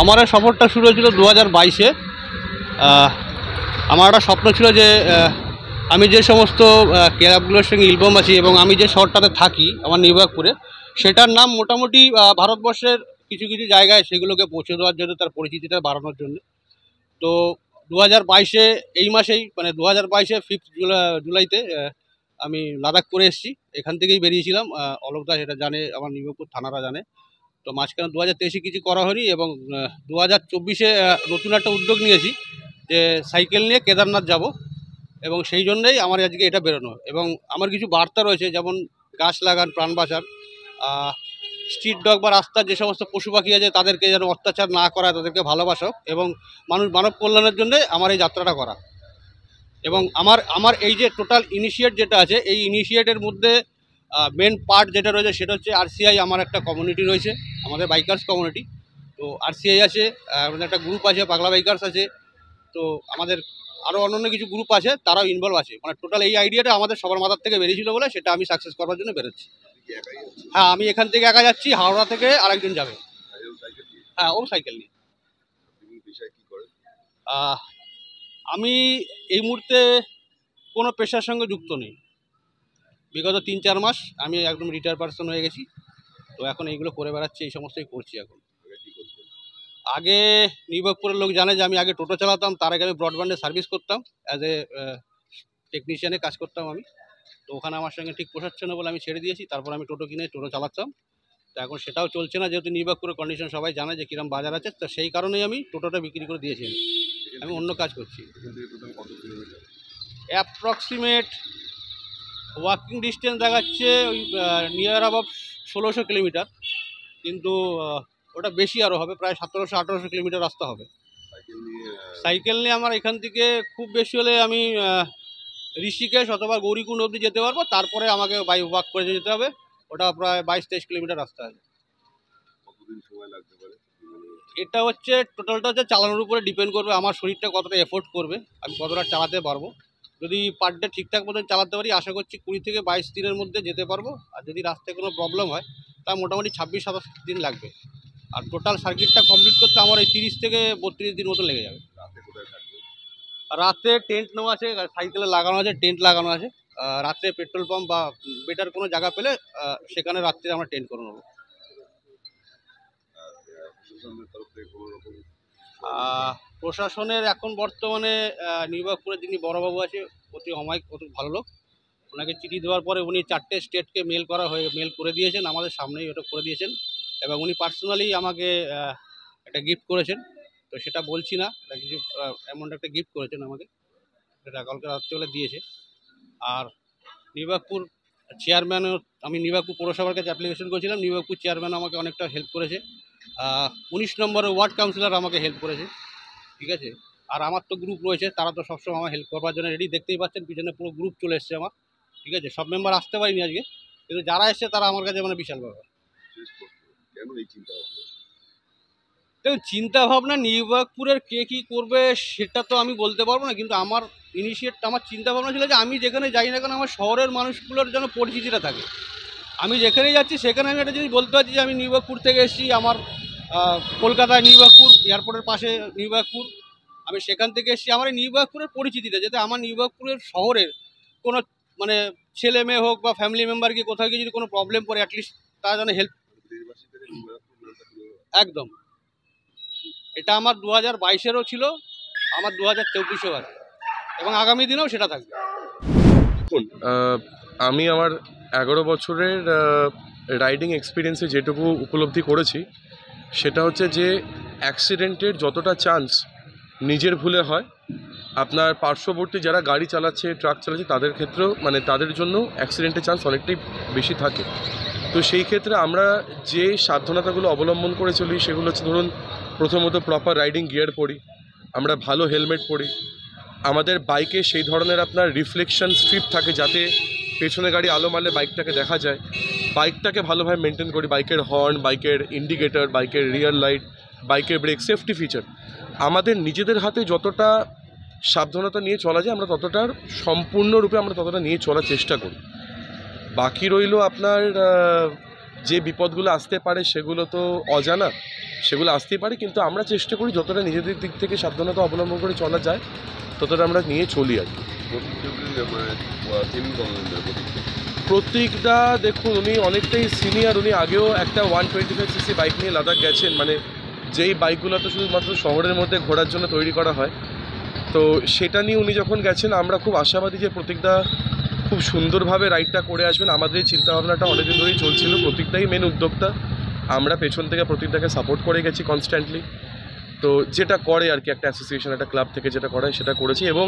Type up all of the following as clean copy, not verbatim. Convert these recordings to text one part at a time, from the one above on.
আমার এই সফরটা শুরু হয়েছিল 2022-এ। আমার একটা স্বপ্ন ছিল যে আমি যে সমস্ত ক্লাবগুলোর সঙ্গে ইনভলভ আছি এবং আমি যে শহরটাতে থাকি আমার নিউইয়র্কপুরে, সেটার নাম মোটামুটি ভারতবর্ষের কিছু কিছু জায়গায় সেগুলোকে পৌঁছে দেওয়ার জন্য, তার পরিচিতিটা বাড়ানোর জন্য। তো 2022-এ এই মাসেই মানে 2022-এ 5 জুলাইতে আমি লাদাখ করে এসেছি। এখান থেকেই বেরিয়েছিলাম। অলোক দা সেটা জানে, আমার নিউইয়র্কপুর থানারা জানে। তো মাঝখানে 2023-এ কিছু করা হয়নি এবং 2024-এ নতুন একটা উদ্যোগ নিয়েছি যে সাইকেল নিয়ে কেদারনাথ যাব, এবং সেই জন্যই আমার আজকে এটা বেরোনো। এবং আমার কিছু বার্তা রয়েছে, যেমন গাছ লাগান, প্রাণ বাঁচান, স্ট্রিট ডগ বা রাস্তার যে সমস্ত পশু পাখি আছে তাদেরকে যেন অত্যাচার না করা, তাদেরকে ভালোবাসো, এবং মানব কল্যাণের জন্য আমার এই যাত্রাটা করা। এবং আমার এই যে টোটাল ইনিশিয়েট যেটা আছে, এই ইনিশিয়েটের মধ্যে মেন পার্ট যেটা রয়েছে সেটা হচ্ছে আরসিআই। আমার একটা কমিউনিটি রয়েছে, আমাদের বাইকার্স কমিউনিটি। তো আরসিআই আছে, আমাদের একটা গ্রুপ আছে, পাগলা বাইকার্স আছে। তো আমাদের আরও অন্যান্য কিছু গ্রুপ আছে, তারাও ইনভলভ আছে। মানে টোটাল এই আইডিয়াটা আমাদের সবার মাথার থেকে বেরিয়েছিল বলে সেটা আমি সাকসেস করার জন্য বেরোচ্ছি। হ্যাঁ, আমি এখান থেকে একা যাচ্ছি, হাওড়া থেকে আরেকজন যাবে। হ্যাঁ, ও সাইকেল নিয়ে। আমি এই মুহূর্তে কোনো পেশার সঙ্গে যুক্ত নেই। বিগত 3-4 মাস আমি একদম রিটায়ার পারসন হয়ে গেছি। তো এখন এইগুলো করে বেড়াচ্ছি, এই সমস্তই করছি এখন। আগে নিউইয়র্কপুরের লোক জানে যে আমি আগে টোটো চালাতাম, তার আগে আমি ব্রডব্যান্ডে সার্ভিস করতাম, অ্যাজ এ টেকনিশিয়ানে কাজ করতাম আমি। তো ওখানে আমার সঙ্গে ঠিক পোষাচ্ছে না বলে আমি ছেড়ে দিয়েছি। তারপর আমি টোটো কিনে টোটো চালাতাম। তো এখন সেটাও চলছে না, যেহেতু নিউইয়র্কপুরের কন্ডিশন সবাই জানে যে কিরম বাজার আছে। তো সেই কারণেই আমি টোটোটা বিক্রি করে দিয়েছি। আমি অন্য কাজ করছি। অ্যাপ্রক্সিমেট ওয়াকিং ডিস্টেন্স দেখাচ্ছে ওই নিয়ার অ্যাবাউট 1600 কিলোমিটার, কিন্তু ওটা বেশি আরও হবে, প্রায় 1700-1800 কিলোমিটার রাস্তা হবে। সাইকেল নিয়ে আমার এখান থেকে খুব বেশি হলে আমি ঋষিকেশ অথবা গৌরীকুণ্ড অবধি যেতে পারবো, তারপরে আমাকে ওয়াক করে যেতে হবে। ওটা প্রায় 22-23 কিলোমিটার রাস্তা আছে। এটা হচ্ছে টোটালটা হচ্ছে চালানোর উপরে ডিপেন্ড করবে, আমার শরীরটা কতটা এফোর্ট করবে, আমি কতটা চালাতে পারবো। যদি পার ডে ঠিকঠাক মতন চালাতে পারি, আশা করছি 20 থেকে 22 দিনের মধ্যে যেতে পারবো। আর যদি রাস্তায় কোনো প্রবলেম হয়, তা মোটামুটি 26-27 দিন লাগবে। আর টোটাল সার্কিটটা কমপ্লিট করতে আমার এই 30 থেকে 32 দিন মতো লেগে যাবে। রাতে টেন্ট নেওয়া আছে, সাইকেলে লাগানো আছে, টেন্ট লাগানো আছে। রাত্রে পেট্রোল পাম্প বা বেটার কোনো জায়গা পেলে সেখানে রাত্রে আমরা টেন্ট করে নেবো। প্রশাসনের এখন বর্তমানে নিউইয়র্কপুরের যিনি বড়বাবু আছে, অতি অমায়িক, অতি ভালো লোক। ওনাকে চিঠি দেওয়ার পরে উনি 4টে স্টেটকে মেল করে দিয়েছেন, আমাদের সামনেই ওটা করে দিয়েছেন। এবং উনি পার্সোনালি আমাকে একটা গিফট করেছেন। তো সেটা বলছি না, কিছু অ্যামাউন্ট একটা গিফট করেছেন আমাকে, সেটা কালকে রাত্রিবেলা দিয়েছে। আর নিউইয়র্কপুর চেয়ারম্যানও, আমি নিউইয়র্কপুর পৌরসভার কাছে অ্যাপ্লিকেশন করেছিলাম, নিউইয়র্কপুর চেয়ারম্যান আমাকে অনেকটা হেল্প করেছে। 19 নম্বরের ওয়ার্ড কাউন্সিলর আমাকে হেল্প করেছে, ঠিক আছে। আর আমার তো গ্রুপ রয়েছে, তারা তো সবসময় আমার হেল্প করবার জন্য রেডি। দেখতেই পাচ্ছেন পিছনে পুরো গ্রুপ চলে এসছে আমার, ঠিক আছে। সব মেম্বার আসতে পারিনি আজকে, কিন্তু যারা এসছে তারা আমার কাছে মানে বিশাল ব্যাপার। দেখুন, চিন্তা ভাবনা নিউইয়র্কপুরের কে কী করবে সেটা তো আমি বলতে পারবো না, কিন্তু আমার আমার চিন্তা ভাবনা ছিল যে আমি যেখানে যাই না কেন, আমার শহরের মানুষগুলোর যেন পরিচিতিটা থাকে। আমি যেখানেই যাচ্ছি সেখানে আমি একটা জিনিস বলতে পারছি যে আমি নিউইয়র্কপুর থেকে এসেছি। আমার কলকাতায় নিউইয়র্কপুর, এয়ারপোর্টের পাশে নিউইয়র্কপুর, আমি সেখান থেকে এসেছি। আমার এই নিউইয়র্কপুরের পরিচিতিটা যাতে আমার নিউইয়র্কপুরের শহরের কোনো মানে ছেলে মেয়ে হোক বা ফ্যামিলি মেম্বার গিয়ে কোথাও গিয়ে যদি কোনো প্রবলেম পড়ে, অ্যাটলিস্ট তারা যেন হেল্প। একদম, এটা আমার 2022-এরও ছিল, আমার 2024-এও আছে, এবং আগামী দিনেও সেটা থাকবে। আমি আমার 11 বছরের রাইডিং এক্সপিরিয়েন্সে যেটুকু উপলব্ধি করেছি সেটা হচ্ছে যে অ্যাক্সিডেন্টের যতটা চান্স নিজের ভুলে হয়, আপনার পার্শ্ববর্তী যারা গাড়ি চালাচ্ছে, ট্রাক চালাচ্ছে, তাদের ক্ষেত্রেও মানে তাদের জন্য অ্যাক্সিডেন্টের চান্স অনেকটাই বেশি থাকে। তো সেই ক্ষেত্রে আমরা যে সাবধানতাগুলো অবলম্বন করে চলি সেগুলো হচ্ছে, ধরুন, প্রথমত প্রপার রাইডিং গিয়ার পরি, আমরা ভালো হেলমেট পরি, আমাদের বাইকে সেই ধরনের আপনার রিফ্লেকশন স্ট্রিপ থাকে যাতে পেছনে গাড়ি আলো মারলে বাইকটাকে দেখা যায়, বাইকটাকে ভালোভাবে মেনটেন করি, বাইকের হর্ন, বাইকের ইন্ডিকেটর, বাইকের রিয়ার লাইট, বাইকের ব্রেক, সেফটি ফিচার আমাদের নিজেদের হাতে যতটা সাবধানতা নিয়ে চলা যায় আমরা ততটার সম্পূর্ণরূপে আমরা ততটা নিয়ে চলার চেষ্টা করি। বাকি রইল আপনার যে বিপদগুলো আসতে পারে সেগুলো তো অজানা, সেগুলো আসতেই পারে, কিন্তু আমরা চেষ্টা করি যতটা নিজেদের দিক থেকে সাবধানতা অবলম্বন করে চলা যায় ততটা আমরা নিয়ে চলি আর কি। প্রতীকদা দেখুন, উনি অনেকটাই সিনিয়র, উনি আগেও একটা 125cc বাইক নিয়ে লাদাখ গেছেন, মানে যেই বাইকগুলো তো শুধুমাত্র শহরের মধ্যে ঘোরার জন্য তৈরি করা হয়, তো সেটা নিয়ে উনি যখন গেছেন আমরা খুব আশাবাদী যে প্রতীকদা খুব সুন্দরভাবে রাইডটা করে আসবেন। আমাদের এই চিন্তাভাবনাটা অনেকদিন ধরেই চলছিল, প্রতীকদাই মেন উদ্যোক্তা, আমরা পেছন থেকে প্রতীকদাকে সাপোর্ট করে গেছি কনস্ট্যান্টলি। তো যেটা করে আর কি একটা অ্যাসোসিয়েশন, একটা ক্লাব থেকে যেটা করায় সেটা করেছি। এবং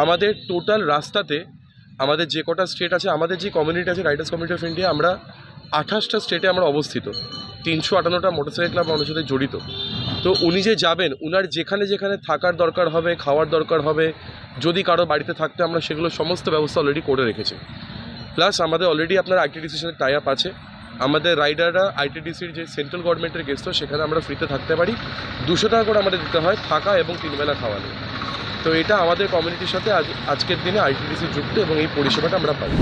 আমাদের টোটাল রাস্তাতে আমাদের যে কটা স্টেট আছে, আমাদের যে কমিউনিটি আছে রাইডার্স কমিউনিটি অফ ইন্ডিয়া, আমরা 28টা স্টেটে আমরা অবস্থিত, 358টা মোটরসাইকেল ক্লাব আমাদের সাথে জড়িত। তো উনি যে যাবেন, উনার যেখানে যেখানে থাকার দরকার হবে, খাওয়ার দরকার হবে, যদি কারো বাড়িতে থাকতে, আমরা সেগুলো সমস্ত ব্যবস্থা অলরেডি করে রেখেছি। প্লাস আমাদের অলরেডি আপনার আইটিডিসির সাথে টাই আপ আছে, আমাদের রাইডাররা আইটিডিসির যে সেন্ট্রাল গভর্নমেন্টের গেস্ট হয় সেখানে আমরা ফ্রিতে থাকতে পারি, 200 টাকা করে আমাদের দিতে হয় থাকা এবং 3 বেলা খাওয়া নিয়ে। তো এটা আমাদের কমিউনিটির সাথে আজকের দিনে আইটিডিসি যুক্ত এবং এই পরিষেবাটা আমরা পাই।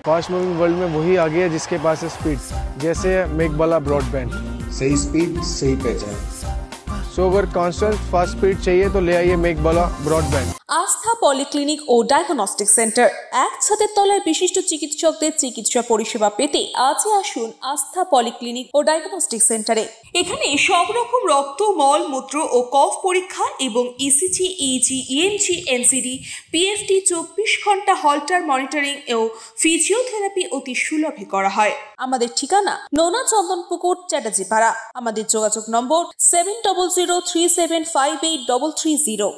फास्ट मूविंग वर्ल्ड में वही आगे है जिसके पास है स्पीड, जैसे मेघबाला ब्रॉडबैंड। सही स्पीड सही पहचान। सो अगर कांस्टेंट फास्ट स्पीड चाहिए तो ले आइए मेघबाला ब्रॉडबैंड। আস্থা পলিক্লিনিক ও ডায়াগনস্টিক সেন্টার, এক ছাদের তলায় বিশিষ্ট চিকিৎসকদের চিকিৎসা পরিষেবা পেতে আজই আসুন আস্থা পলিক্লিনিক ও ডায়াগনস্টিক সেন্টারে। এখানে সব রকম রক্ত, মল, মূত্র ও কফ পরীক্ষা এবং ECG, easy, ENG, NCD, PFT 24 ঘন্টা হল্টার মনিটরিং ও ফিজিওথেরাপি অতি সুলভে করা হয়। আমাদের ঠিকানা নোনা চন্দনপুকুর, চ্যাটার্জিপাড়া। আমাদের যোগাযোগ নম্বর 7003758330।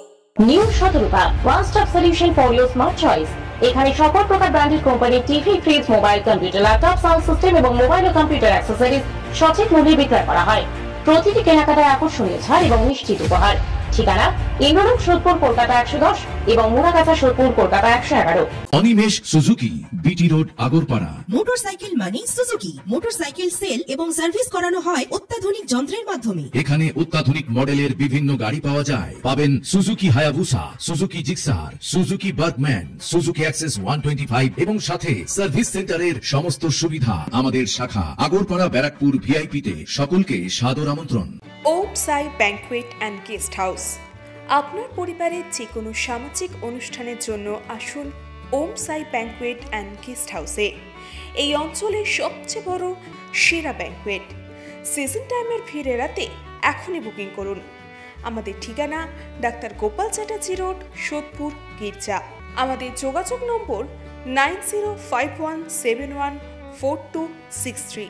নিউ সতর্কতা, one stop solution for your smart choice. এখানে সকল প্রকার ব্র্যান্ডেড কোম্পানির TV, fridge, mobile, computer, laptop, sound system এবং মোবাইল ও কম্পিউটার অ্যাক্সেসরিজ সঠিক মূল্যে বিক্রয় করা হয়। প্রতিটি কেনাকাটায় আকর্ষণীয় ছাড় এবং নিশ্চিত উপহার। ঠিকানা ইন্দ্রলোক, সোদপুর, কলকাতা 110 এবং Muragachha, Sodepur, Kolkata 111। Animesh Suzuki, BT road, Agarpara. Motorcycle মানে সুজুকি। মোটরসাইকেল সেল এবং সার্ভিস করানো হয় অত্যাধুনিক যন্ত্রের মাধ্যমে। এখানে অত্যাধুনিক মডেলের বিভিন্ন গাড়ি পাওয়া যায়। পাবেন Suzuki Hayabusa, Suzuki Gixxer, Suzuki Bergman, Suzuki access 125 এবং সাথে সার্ভিস সেন্টারের সমস্ত সুবিধা। আমাদের শাখা আগরপাড়া, ব্যারাকপুর ভিআইপি তে। সকলকে সাদর আমন্ত্রণ। ওম সাই ব্যাংকুয়েট অ্যান্ড গেস্ট হাউস। আপনার পরিবারের যে কোনো সামাজিক অনুষ্ঠানের জন্য আসুন ওম সাই ব্যাংকুয়েট অ্যান্ড গেস্ট হাউসে। এই অঞ্চলের সবচেয়ে বড় সেরা ব্যাংকুয়েট। সিজন টাইমের ভিড় এড়াতে এখনই বুকিং করুন। আমাদের ঠিকানা ডাক্তার গোপাল চ্যাটার্জি রোড, সোদপুর, গির্জা। আমাদের যোগাযোগ নম্বর 9051714263।